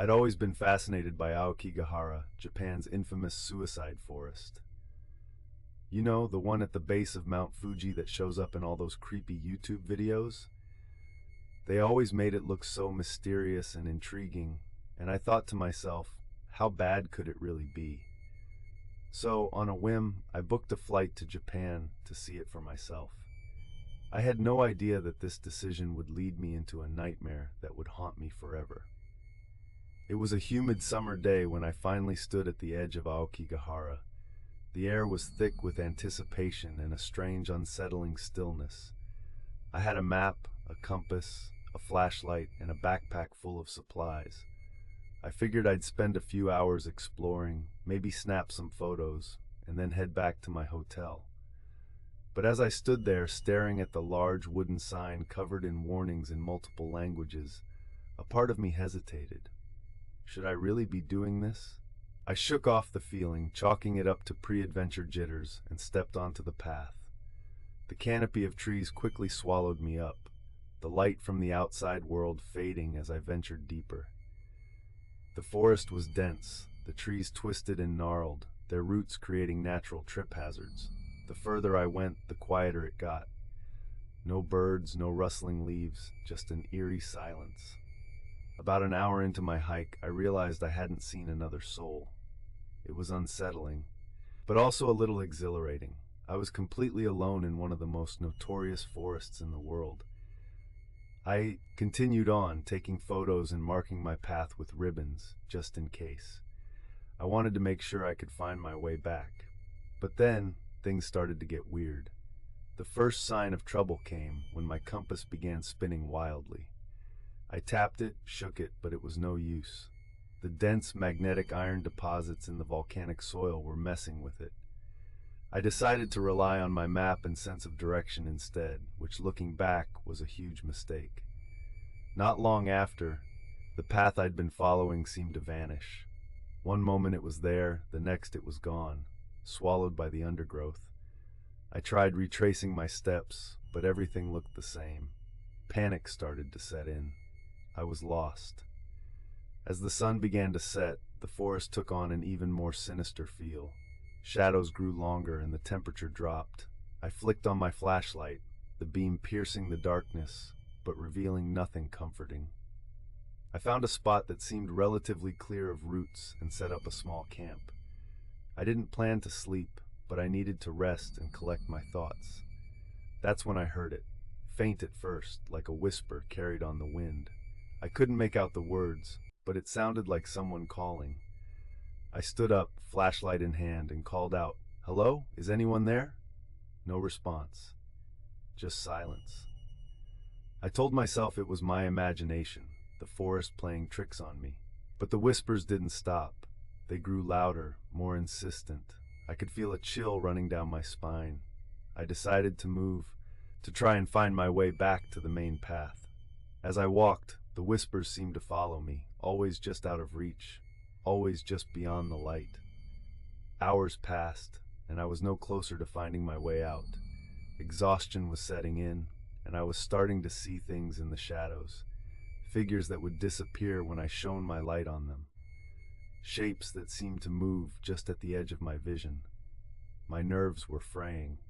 I'd always been fascinated by Aokigahara, Japan's infamous suicide forest. You know, the one at the base of Mount Fuji that shows up in all those creepy YouTube videos? They always made it look so mysterious and intriguing, and I thought to myself, how bad could it really be? So, on a whim, I booked a flight to Japan to see it for myself. I had no idea that this decision would lead me into a nightmare that would haunt me forever. It was a humid summer day when I finally stood at the edge of Aokigahara. The air was thick with anticipation and a strange, unsettling stillness. I had a map, a compass, a flashlight, and a backpack full of supplies. I figured I'd spend a few hours exploring, maybe snap some photos, and then head back to my hotel. But as I stood there staring at the large wooden sign covered in warnings in multiple languages, a part of me hesitated. Should I really be doing this? I shook off the feeling, chalking it up to pre-adventure jitters, and stepped onto the path. The canopy of trees quickly swallowed me up, the light from the outside world fading as I ventured deeper. The forest was dense, the trees twisted and gnarled, their roots creating natural trip hazards. The further I went, the quieter it got. No birds, no rustling leaves, just an eerie silence. About an hour into my hike, I realized I hadn't seen another soul. It was unsettling, but also a little exhilarating. I was completely alone in one of the most notorious forests in the world. I continued on, taking photos and marking my path with ribbons, just in case. I wanted to make sure I could find my way back. But then, things started to get weird. The first sign of trouble came when my compass began spinning wildly. I tapped it, shook it, but it was no use. The dense magnetic iron deposits in the volcanic soil were messing with it. I decided to rely on my map and sense of direction instead, which looking back was a huge mistake. Not long after, the path I'd been following seemed to vanish. One moment it was there, the next it was gone, swallowed by the undergrowth. I tried retracing my steps, but everything looked the same. Panic started to set in. I was lost. As the sun began to set, the forest took on an even more sinister feel. Shadows grew longer and the temperature dropped. I flicked on my flashlight, the beam piercing the darkness, but revealing nothing comforting. I found a spot that seemed relatively clear of roots and set up a small camp. I didn't plan to sleep, but I needed to rest and collect my thoughts. That's when I heard it, faint at first, like a whisper carried on the wind. I couldn't make out the words, but it sounded like someone calling. I stood up, flashlight in hand, and called out, "Hello? Is anyone there?" No response. Just silence. I told myself it was my imagination, the forest playing tricks on me. But the whispers didn't stop. They grew louder, more insistent. I could feel a chill running down my spine. I decided to move, to try and find my way back to the main path. As I walked, the whispers seemed to follow me, always just out of reach, always just beyond the light. Hours passed, and I was no closer to finding my way out. Exhaustion was setting in, and I was starting to see things in the shadows, figures that would disappear when I shone my light on them, shapes that seemed to move just at the edge of my vision. My nerves were fraying.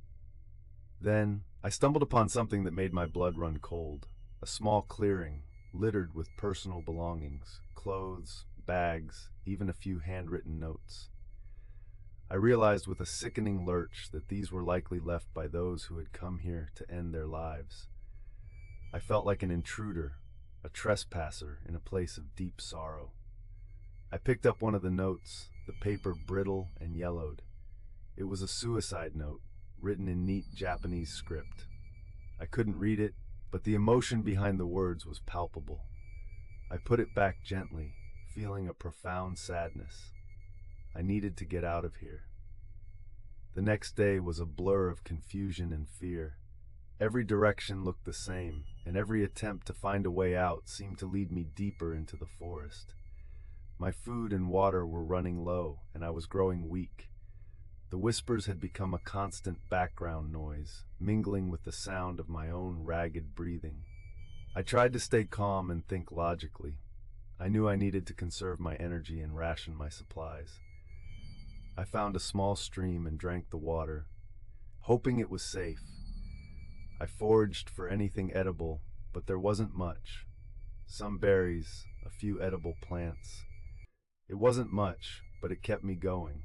Then, I stumbled upon something that made my blood run cold, a small clearing, littered with personal belongings, clothes, bags, even a few handwritten notes. I realized with a sickening lurch that these were likely left by those who had come here to end their lives. I felt like an intruder, a trespasser in a place of deep sorrow. I picked up one of the notes, the paper brittle and yellowed. It was a suicide note, written in neat Japanese script. I couldn't read it, but the emotion behind the words was palpable. I put it back gently, feeling a profound sadness. I needed to get out of here. The next day was a blur of confusion and fear. Every direction looked the same, and every attempt to find a way out seemed to lead me deeper into the forest. My food and water were running low, and I was growing weak. The whispers had become a constant background noise, mingling with the sound of my own ragged breathing. I tried to stay calm and think logically. I knew I needed to conserve my energy and ration my supplies. I found a small stream and drank the water, hoping it was safe. I foraged for anything edible, but there wasn't much. Some berries, a few edible plants. It wasn't much, but it kept me going.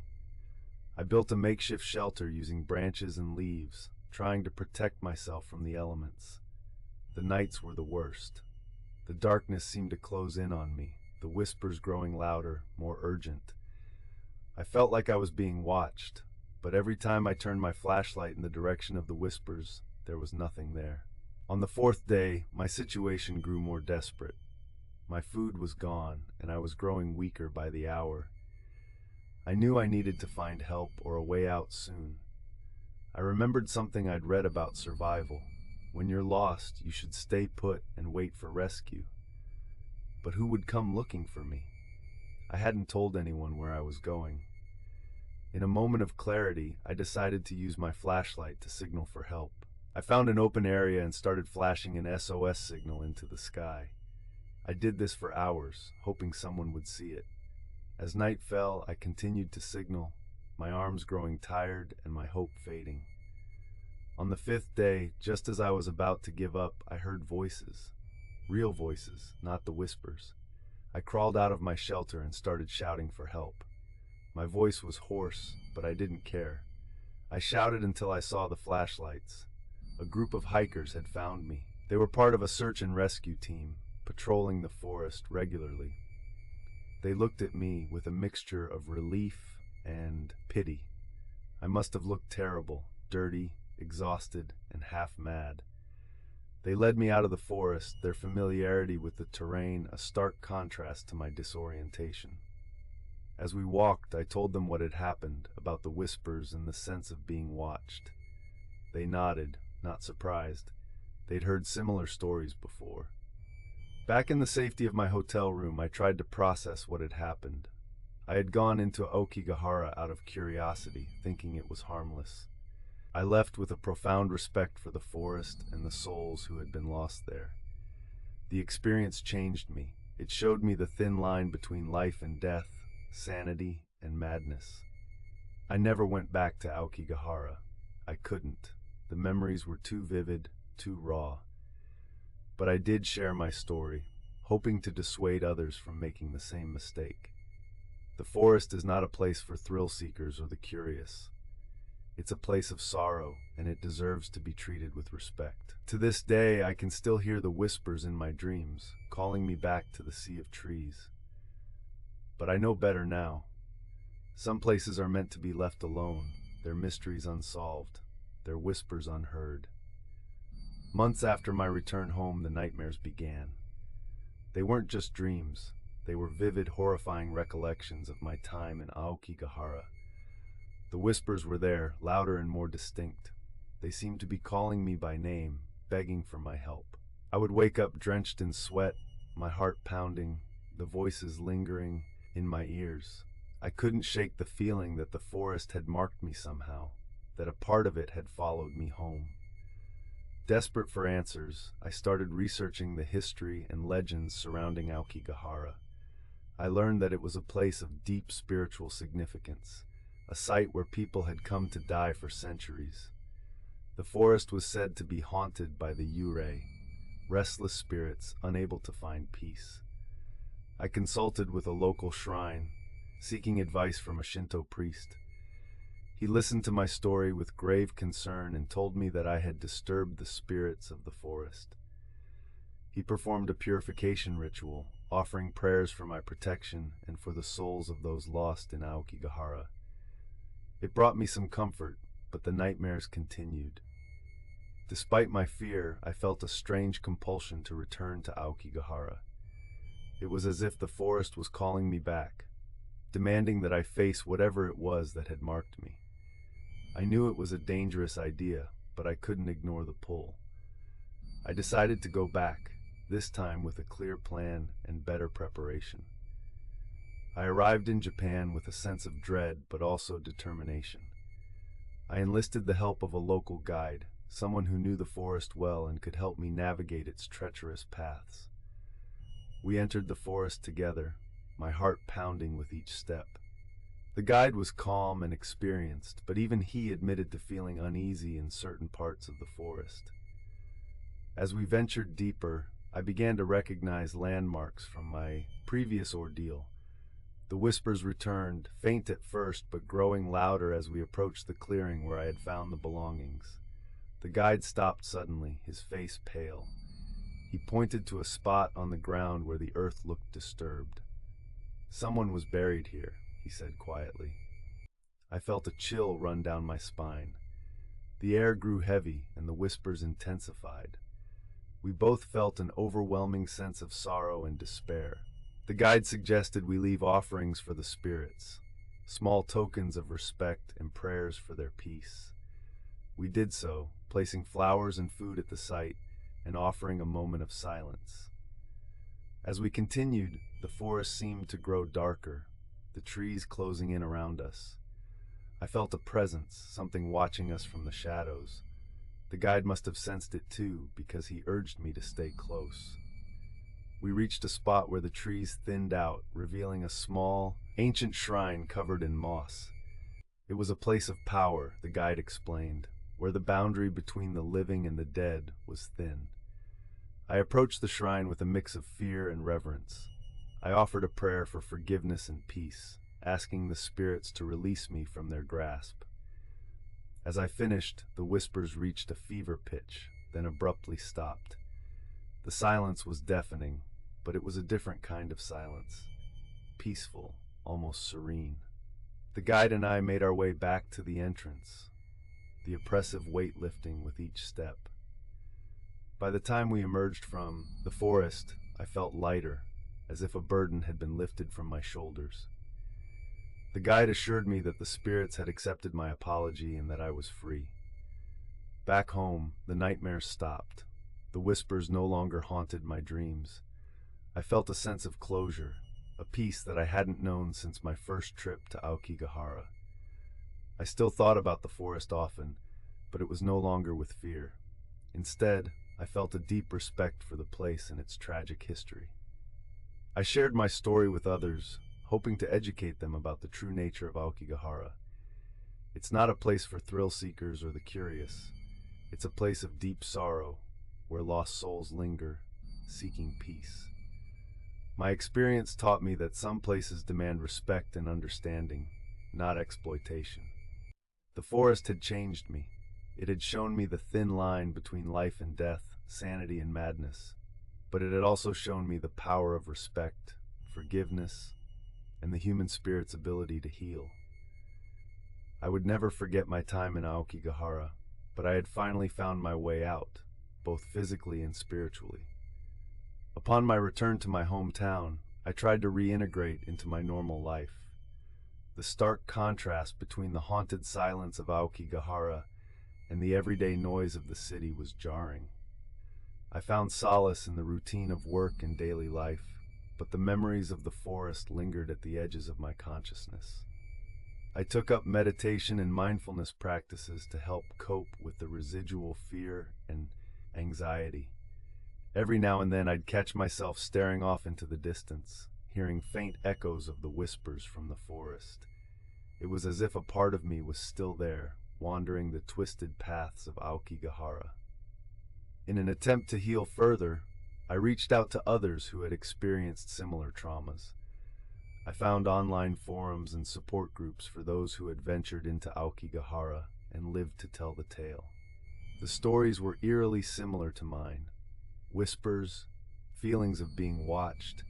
I built a makeshift shelter using branches and leaves, trying to protect myself from the elements. The nights were the worst. The darkness seemed to close in on me, the whispers growing louder, more urgent. I felt like I was being watched, but every time I turned my flashlight in the direction of the whispers, there was nothing there. On the fourth day, my situation grew more desperate. My food was gone, and I was growing weaker by the hour. I knew I needed to find help or a way out soon. I remembered something I'd read about survival. When you're lost, you should stay put and wait for rescue. But who would come looking for me? I hadn't told anyone where I was going. In a moment of clarity, I decided to use my flashlight to signal for help. I found an open area and started flashing an SOS signal into the sky. I did this for hours, hoping someone would see it. As night fell, I continued to signal, my arms growing tired and my hope fading. On the fifth day, just as I was about to give up, I heard voices. Real voices, not the whispers. I crawled out of my shelter and started shouting for help. My voice was hoarse, but I didn't care. I shouted until I saw the flashlights. A group of hikers had found me. They were part of a search and rescue team, patrolling the forest regularly. They looked at me with a mixture of relief and pity. I must have looked terrible, dirty, exhausted, and half mad. They led me out of the forest, their familiarity with the terrain a stark contrast to my disorientation. As we walked, I told them what had happened, about the whispers and the sense of being watched. They nodded, not surprised. They'd heard similar stories before. Back in the safety of my hotel room, I tried to process what had happened. I had gone into Aokigahara out of curiosity, thinking it was harmless. I left with a profound respect for the forest and the souls who had been lost there. The experience changed me. It showed me the thin line between life and death, sanity and madness. I never went back to Aokigahara. I couldn't. The memories were too vivid, too raw. But I did share my story, hoping to dissuade others from making the same mistake. The forest is not a place for thrill seekers or the curious. It's a place of sorrow, and it deserves to be treated with respect. To this day, I can still hear the whispers in my dreams, calling me back to the sea of trees. But I know better now. Some places are meant to be left alone, their mysteries unsolved, their whispers unheard. Months after my return home, the nightmares began. They weren't just dreams. They were vivid, horrifying recollections of my time in Aokigahara. The whispers were there, louder and more distinct. They seemed to be calling me by name, begging for my help. I would wake up drenched in sweat, my heart pounding, the voices lingering in my ears. I couldn't shake the feeling that the forest had marked me somehow, that a part of it had followed me home. Desperate for answers, I started researching the history and legends surrounding Aokigahara. I learned that it was a place of deep spiritual significance, a site where people had come to die for centuries. The forest was said to be haunted by the Eerie, restless spirits unable to find peace. I consulted with a local shrine, seeking advice from a Shinto priest. He listened to my story with grave concern and told me that I had disturbed the spirits of the forest. He performed a purification ritual, offering prayers for my protection and for the souls of those lost in Aokigahara. It brought me some comfort, but the nightmares continued. Despite my fear, I felt a strange compulsion to return to Aokigahara. It was as if the forest was calling me back, demanding that I face whatever it was that had marked me. I knew it was a dangerous idea, but I couldn't ignore the pull. I decided to go back, this time with a clear plan and better preparation. I arrived in Japan with a sense of dread, but also determination. I enlisted the help of a local guide, someone who knew the forest well and could help me navigate its treacherous paths. We entered the forest together, my heart pounding with each step. The guide was calm and experienced, but even he admitted to feeling uneasy in certain parts of the forest. As we ventured deeper, I began to recognize landmarks from my previous ordeal. The whispers returned, faint at first, but growing louder as we approached the clearing where I had found the belongings. The guide stopped suddenly, his face pale. He pointed to a spot on the ground where the earth looked disturbed. "Someone was buried here," he said quietly. I felt a chill run down my spine. The air grew heavy and the whispers intensified. We both felt an overwhelming sense of sorrow and despair. The guide suggested we leave offerings for the spirits, small tokens of respect and prayers for their peace. We did so, placing flowers and food at the site and offering a moment of silence. As we continued, the forest seemed to grow darker, the trees closing in around us. I felt a presence, something watching us from the shadows. The guide must have sensed it too, because he urged me to stay close. We reached a spot where the trees thinned out, revealing a small, ancient shrine covered in moss. It was a place of power, the guide explained, where the boundary between the living and the dead was thin. I approached the shrine with a mix of fear and reverence. I offered a prayer for forgiveness and peace, asking the spirits to release me from their grasp. As I finished, the whispers reached a fever pitch, then abruptly stopped. The silence was deafening, but it was a different kind of silence. Peaceful, almost serene. The guide and I made our way back to the entrance, the oppressive weight lifting with each step. By the time we emerged from the forest, I felt lighter, as if a burden had been lifted from my shoulders. The guide assured me that the spirits had accepted my apology and that I was free. Back home, the nightmares stopped. The whispers no longer haunted my dreams. I felt a sense of closure, a peace that I hadn't known since my first trip to Aokigahara. I still thought about the forest often, but it was no longer with fear. Instead, I felt a deep respect for the place and its tragic history. I shared my story with others, hoping to educate them about the true nature of Aokigahara. It's not a place for thrill seekers or the curious. It's a place of deep sorrow, where lost souls linger, seeking peace. My experience taught me that some places demand respect and understanding, not exploitation. The forest had changed me. It had shown me the thin line between life and death, sanity and madness. But it had also shown me the power of respect, forgiveness, and the human spirit's ability to heal. I would never forget my time in Aokigahara, but I had finally found my way out, both physically and spiritually. Upon my return to my hometown, I tried to reintegrate into my normal life. The stark contrast between the haunted silence of Aokigahara and the everyday noise of the city was jarring. I found solace in the routine of work and daily life, but the memories of the forest lingered at the edges of my consciousness. I took up meditation and mindfulness practices to help cope with the residual fear and anxiety. Every now and then I'd catch myself staring off into the distance, hearing faint echoes of the whispers from the forest. It was as if a part of me was still there, wandering the twisted paths of Aokigahara. In an attempt to heal further, I reached out to others who had experienced similar traumas. I found online forums and support groups for those who had ventured into Aokigahara and lived to tell the tale. The stories were eerily similar to mine. Whispers, feelings of being watched,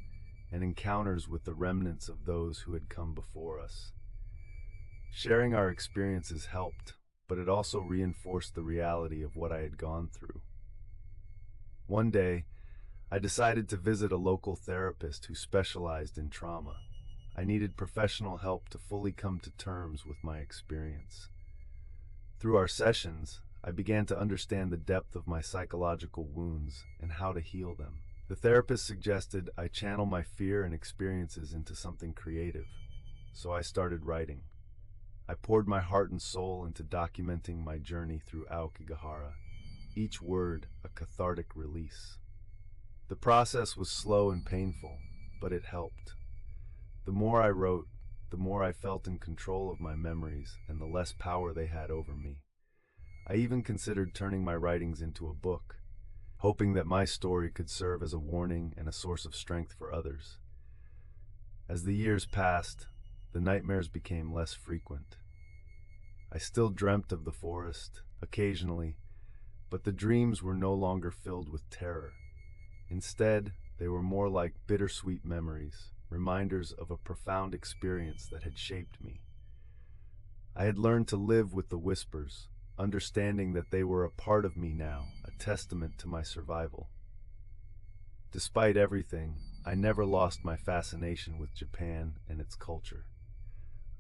and encounters with the remnants of those who had come before us. Sharing our experiences helped, but it also reinforced the reality of what I had gone through. One day, I decided to visit a local therapist who specialized in trauma. I needed professional help to fully come to terms with my experience. Through our sessions, I began to understand the depth of my psychological wounds and how to heal them. The therapist suggested I channel my fear and experiences into something creative, so I started writing. I poured my heart and soul into documenting my journey through Aokigahara, each word a cathartic release. The process was slow and painful, but it helped. The more I wrote, the more I felt in control of my memories and the less power they had over me. I even considered turning my writings into a book, hoping that my story could serve as a warning and a source of strength for others. As the years passed, the nightmares became less frequent. I still dreamt of the forest, occasionally, but the dreams were no longer filled with terror. Instead, they were more like bittersweet memories, reminders of a profound experience that had shaped me. I had learned to live with the whispers, understanding that they were a part of me now, a testament to my survival. Despite everything, I never lost my fascination with Japan and its culture.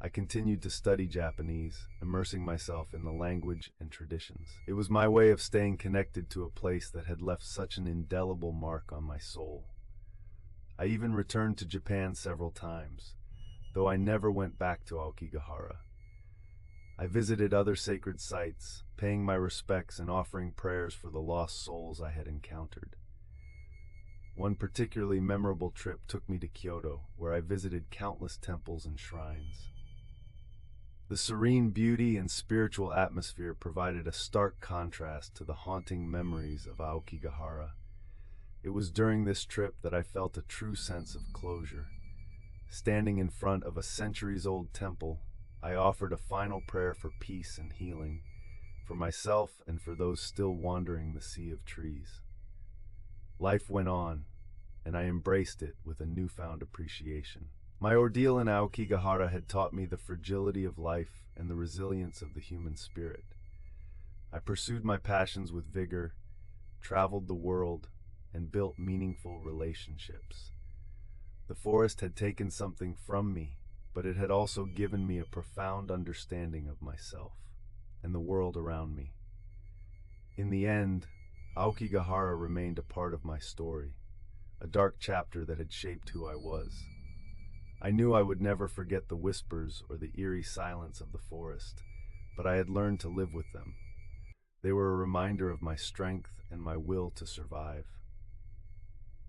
I continued to study Japanese, immersing myself in the language and traditions. It was my way of staying connected to a place that had left such an indelible mark on my soul. I even returned to Japan several times, though I never went back to Aokigahara. I visited other sacred sites, paying my respects and offering prayers for the lost souls I had encountered. One particularly memorable trip took me to Kyoto, where I visited countless temples and shrines. The serene beauty and spiritual atmosphere provided a stark contrast to the haunting memories of Aokigahara. It was during this trip that I felt a true sense of closure. Standing in front of a centuries-old temple, I offered a final prayer for peace and healing, for myself and for those still wandering the sea of trees. Life went on, and I embraced it with a newfound appreciation. My ordeal in Aokigahara had taught me the fragility of life and the resilience of the human spirit. I pursued my passions with vigor, traveled the world, and built meaningful relationships. The forest had taken something from me, but it had also given me a profound understanding of myself and the world around me. In the end, Aokigahara remained a part of my story, a dark chapter that had shaped who I was. I knew I would never forget the whispers or the eerie silence of the forest, but I had learned to live with them. They were a reminder of my strength and my will to survive.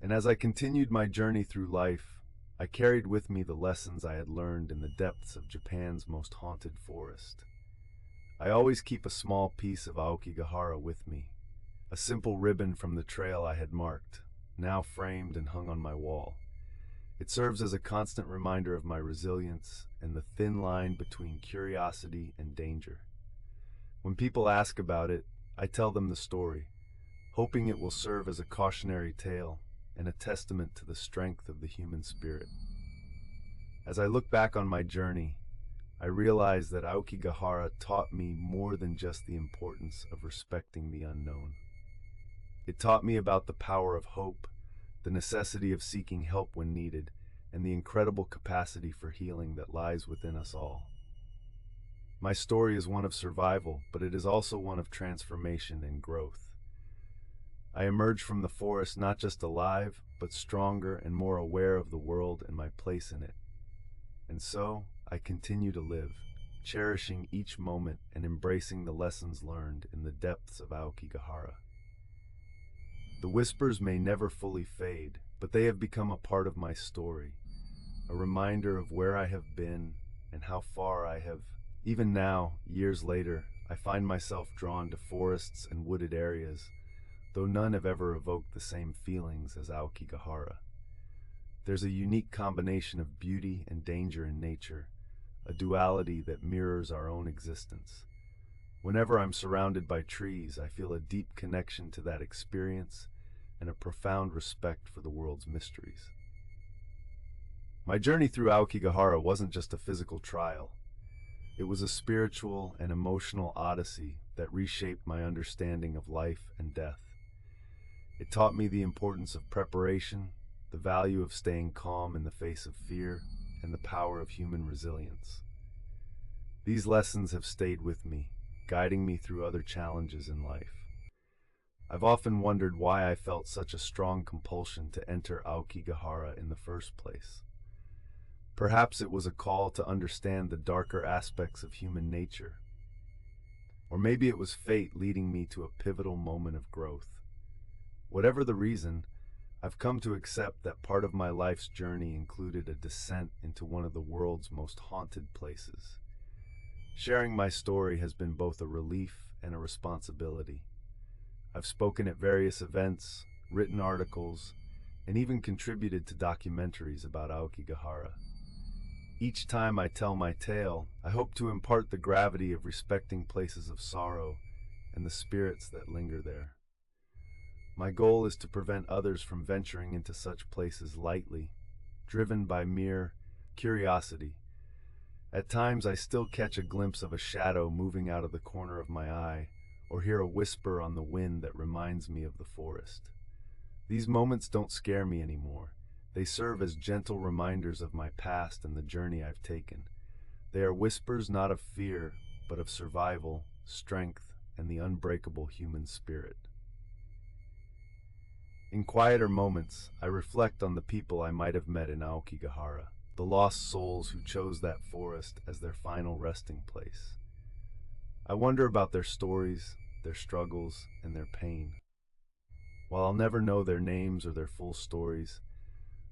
And as I continued my journey through life, I carried with me the lessons I had learned in the depths of Japan's most haunted forest. I always keep a small piece of Aokigahara with me, a simple ribbon from the trail I had marked, now framed and hung on my wall. It serves as a constant reminder of my resilience and the thin line between curiosity and danger. When people ask about it, I tell them the story, hoping it will serve as a cautionary tale and a testament to the strength of the human spirit. As I look back on my journey, I realize that Aokigahara taught me more than just the importance of respecting the unknown. It taught me about the power of hope, the necessity of seeking help when needed, and the incredible capacity for healing that lies within us all. My story is one of survival, but it is also one of transformation and growth. I emerged from the forest not just alive, but stronger and more aware of the world and my place in it. And so, I continue to live, cherishing each moment and embracing the lessons learned in the depths of Aokigahara. The whispers may never fully fade, but they have become a part of my story, a reminder of where I have been and how far I have. Even now, years later, I find myself drawn to forests and wooded areas, though none have ever evoked the same feelings as Aokigahara. There's a unique combination of beauty and danger in nature, a duality that mirrors our own existence. Whenever I'm surrounded by trees, I feel a deep connection to that experience and a profound respect for the world's mysteries. My journey through Aokigahara wasn't just a physical trial. It was a spiritual and emotional odyssey that reshaped my understanding of life and death. It taught me the importance of preparation, the value of staying calm in the face of fear, and the power of human resilience. These lessons have stayed with me, guiding me through other challenges in life. I've often wondered why I felt such a strong compulsion to enter Aokigahara in the first place. Perhaps it was a call to understand the darker aspects of human nature. Or maybe it was fate leading me to a pivotal moment of growth. Whatever the reason, I've come to accept that part of my life's journey included a descent into one of the world's most haunted places. Sharing my story has been both a relief and a responsibility. I've spoken at various events, written articles, and even contributed to documentaries about Aokigahara. Each time I tell my tale, I hope to impart the gravity of respecting places of sorrow and the spirits that linger there. My goal is to prevent others from venturing into such places lightly, driven by mere curiosity. At times I still catch a glimpse of a shadow moving out of the corner of my eye, or hear a whisper on the wind that reminds me of the forest. These moments don't scare me anymore. They serve as gentle reminders of my past and the journey I've taken. They are whispers not of fear, but of survival, strength, and the unbreakable human spirit. In quieter moments, I reflect on the people I might have met in Aokigahara, the lost souls who chose that forest as their final resting place. I wonder about their stories, their struggles, and their pain. While I'll never know their names or their full stories,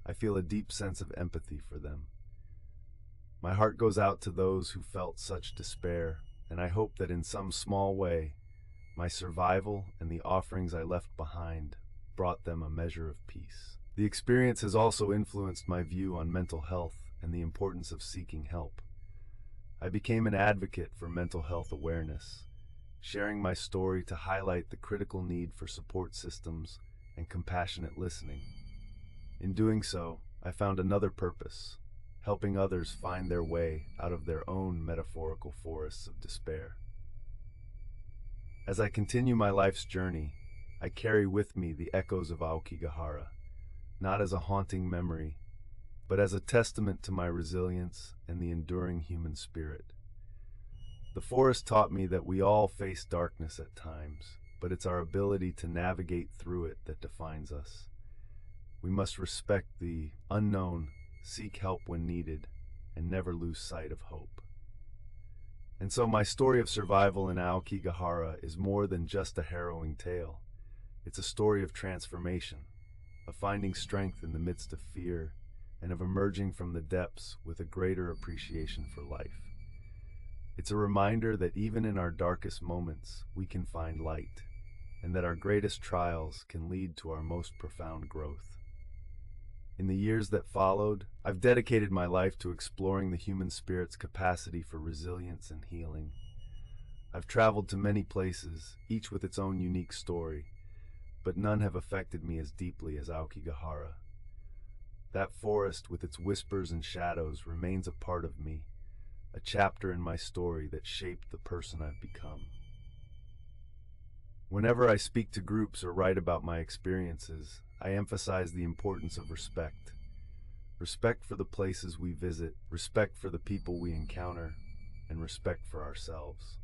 I feel a deep sense of empathy for them. My heart goes out to those who felt such despair, and I hope that in some small way, my survival and the offerings I left behind brought them a measure of peace. The experience has also influenced my view on mental health and the importance of seeking help. I became an advocate for mental health awareness, sharing my story to highlight the critical need for support systems and compassionate listening. In doing so, I found another purpose, helping others find their way out of their own metaphorical forests of despair. As I continue my life's journey, I carry with me the echoes of Aokigahara, not as a haunting memory, but as a testament to my resilience and the enduring human spirit. The forest taught me that we all face darkness at times, but it's our ability to navigate through it that defines us. We must respect the unknown, seek help when needed, and never lose sight of hope. And so my story of survival in Aokigahara is more than just a harrowing tale. It's a story of transformation, of finding strength in the midst of fear, and of emerging from the depths with a greater appreciation for life. It's a reminder that even in our darkest moments, we can find light, and that our greatest trials can lead to our most profound growth. In the years that followed, I've dedicated my life to exploring the human spirit's capacity for resilience and healing. I've traveled to many places, each with its own unique story, but none have affected me as deeply as Aokigahara. That forest with its whispers and shadows remains a part of me, a chapter in my story that shaped the person I've become. Whenever I speak to groups or write about my experiences, I emphasize the importance of respect. Respect for the places we visit, respect for the people we encounter, and respect for ourselves.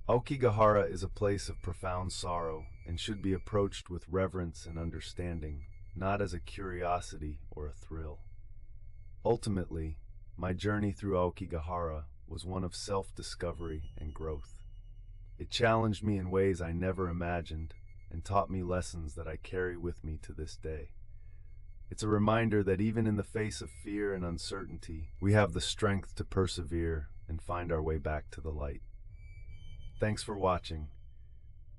Aokigahara is a place of profound sorrow and should be approached with reverence and understanding, not as a curiosity or a thrill. Ultimately, my journey through Aokigahara was one of self-discovery and growth. It challenged me in ways I never imagined and taught me lessons that I carry with me to this day. It's a reminder that even in the face of fear and uncertainty, we have the strength to persevere and find our way back to the light. Thanks for watching.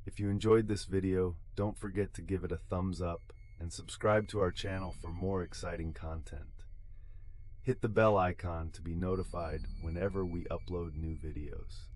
If you enjoyed this video, don't forget to give it a thumbs up and subscribe to our channel for more exciting content. Hit the bell icon to be notified whenever we upload new videos.